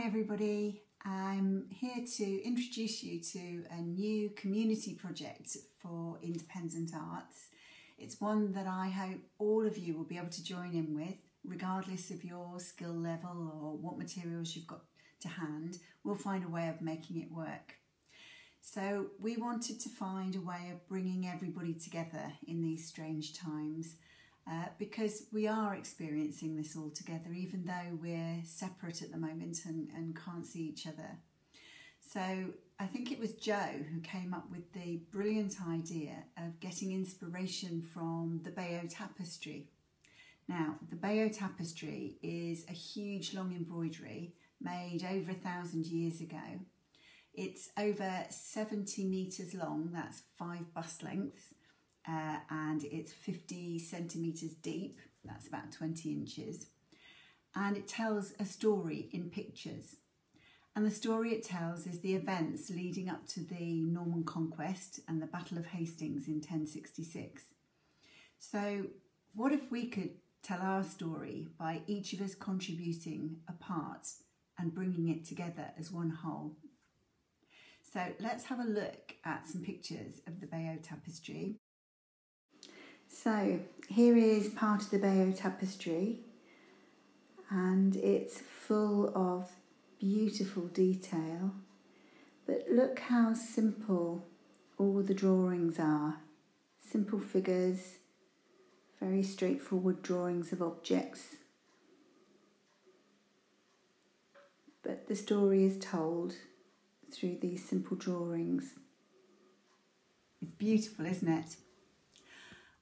Hi everybody, I'm here to introduce you to a new community project for independent arts. It's one that I hope all of you will be able to join in with, regardless of your skill level or what materials you've got to hand. We'll find a way of making it work. So we wanted to find a way of bringing everybody together in these strange times. Because we are experiencing this all together, even though we're separate at the moment and can't see each other. So I think it was Joe who came up with the brilliant idea of getting inspiration from the Bayeux Tapestry. Now, the Bayeux Tapestry is a huge long embroidery made over 1,000 years ago. It's over 70 metres long, that's 5 bust lengths. And it's 50 centimetres deep, that's about 20 inches, and it tells a story in pictures. And the story it tells is the events leading up to the Norman Conquest and the Battle of Hastings in 1066. So what if we could tell our story by each of us contributing a part and bringing it together as one whole? So let's have a look at some pictures of the Bayeux Tapestry. So here is part of the Bayeux Tapestry, and it's full of beautiful detail, but look how simple all the drawings are. Simple figures, very straightforward drawings of objects, but the story is told through these simple drawings. It's beautiful, isn't it?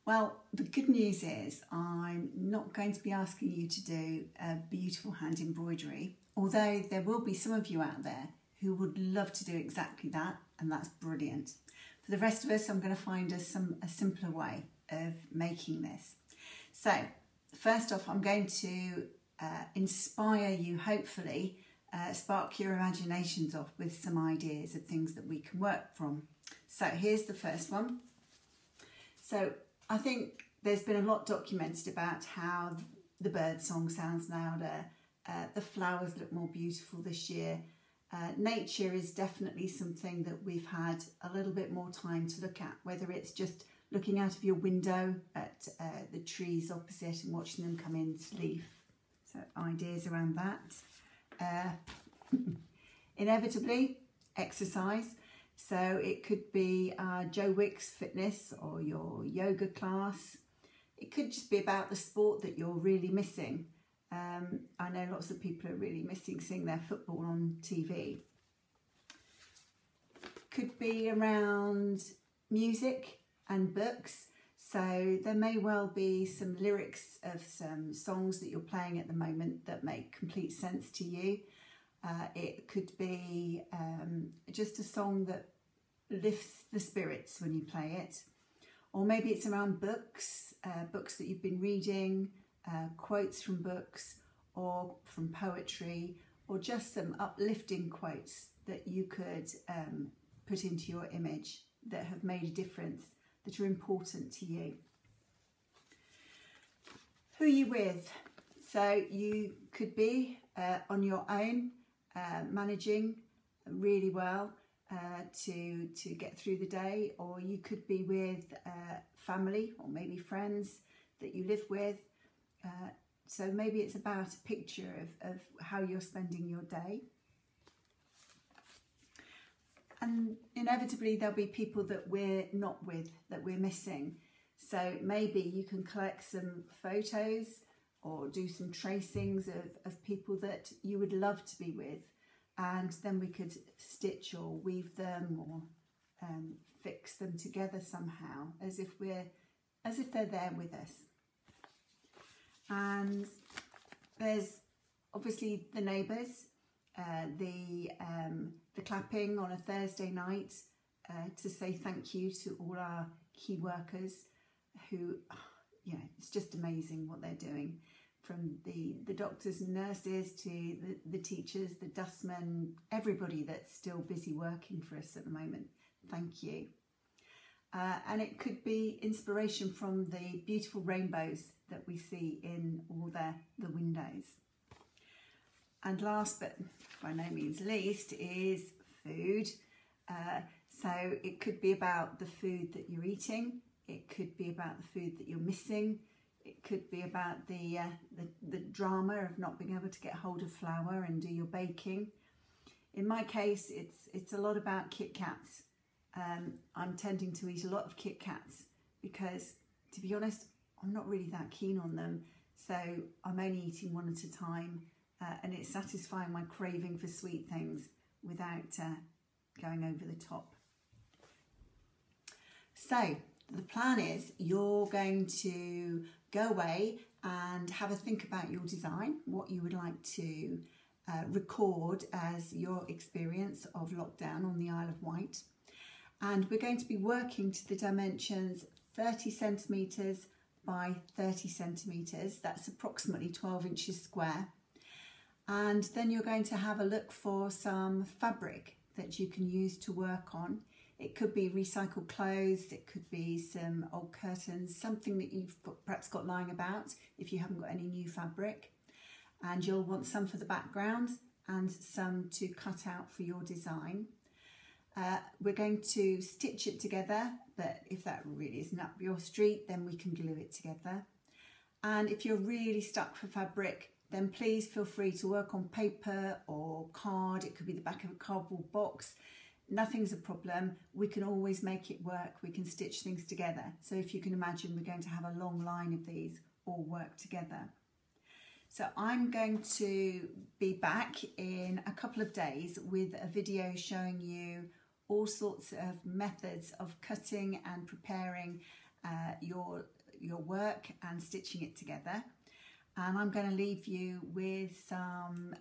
Well, the good news is I'm not going to be asking you to do a beautiful hand embroidery, although there will be some of you out there who would love to do exactly that, and that's brilliant. For the rest of us, I'm going to find us a simpler way of making this. So, first off, I'm going to inspire you, hopefully, spark your imaginations off with some ideas of things that we can work from. So, here's the first one. So, I think there's been a lot documented about how the bird song sounds louder, the flowers look more beautiful this year. Nature is definitely something that we've had a little bit more time to look at, whether it's just looking out of your window at the trees opposite and watching them come into leaf. So ideas around that. Inevitably, exercise. So it could be Joe Wicks fitness or your yoga class. It could just be about the sport that you're really missing. I know lots of people are really missing seeing their football on TV. Could be around music and books. So there may well be some lyrics of some songs that you're playing at the moment that make complete sense to you. It could be just a song that lifts the spirits when you play it. Or maybe it's around books, books that you've been reading, quotes from books or from poetry, or just some uplifting quotes that you could put into your image that have made a difference, that are important to you. Who are you with? So you could be on your own, managing really well to get through the day, or you could be with family or maybe friends that you live with. So maybe it's about a picture of how you're spending your day. And inevitably there'll be people that we're not with, that we're missing. So maybe you can collect some photos or do some tracings of people that you would love to be with, and then we could stitch or weave them or fix them together somehow as if they're there with us. And there's obviously the neighbours, the clapping on a Thursday night to say thank you to all our key workers who, it's just amazing what they're doing. From the doctors and nurses to the teachers, the dustmen, everybody that's still busy working for us at the moment. Thank you. And it could be inspiration from the beautiful rainbows that we see in all the windows. And last but by no means least is food. So it could be about the food that you're eating. It could be about the food that you're missing. It could be about the drama of not being able to get hold of flour and do your baking. In my case, it's a lot about Kit Kats. I'm tending to eat a lot of Kit Kats because, to be honest, I'm not really that keen on them. So I'm only eating one at a time, and it's satisfying my craving for sweet things without going over the top. So the plan is you're going to go away and have a think about your design, what you would like to record as your experience of lockdown on the Isle of Wight. And we're going to be working to the dimensions 30 centimetres by 30 centimetres. That's approximately 12 inches square. And then you're going to have a look for some fabric that you can use to work on. It could be recycled clothes, it could be some old curtains, something that you've perhaps got lying about if you haven't got any new fabric. And you'll want some for the background and some to cut out for your design. We're going to stitch it together, but if that really isn't up your street, then we can glue it together. And if you're really stuck for fabric, then please feel free to work on paper or card. It could be the back of a cardboard box. Nothing's a problem. We can always make it work. We can stitch things together. So if you can imagine, we're going to have a long line of these all work together. So I'm going to be back in a couple of days with a video showing you all sorts of methods of cutting and preparing your work and stitching it together. And I'm going to leave you with some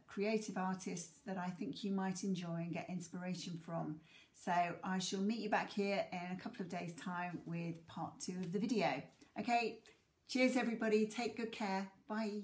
creative artists that I think you might enjoy and get inspiration from. So I shall meet you back here in a couple of days' time with part 2 of the video. Okay, cheers everybody, take good care, bye.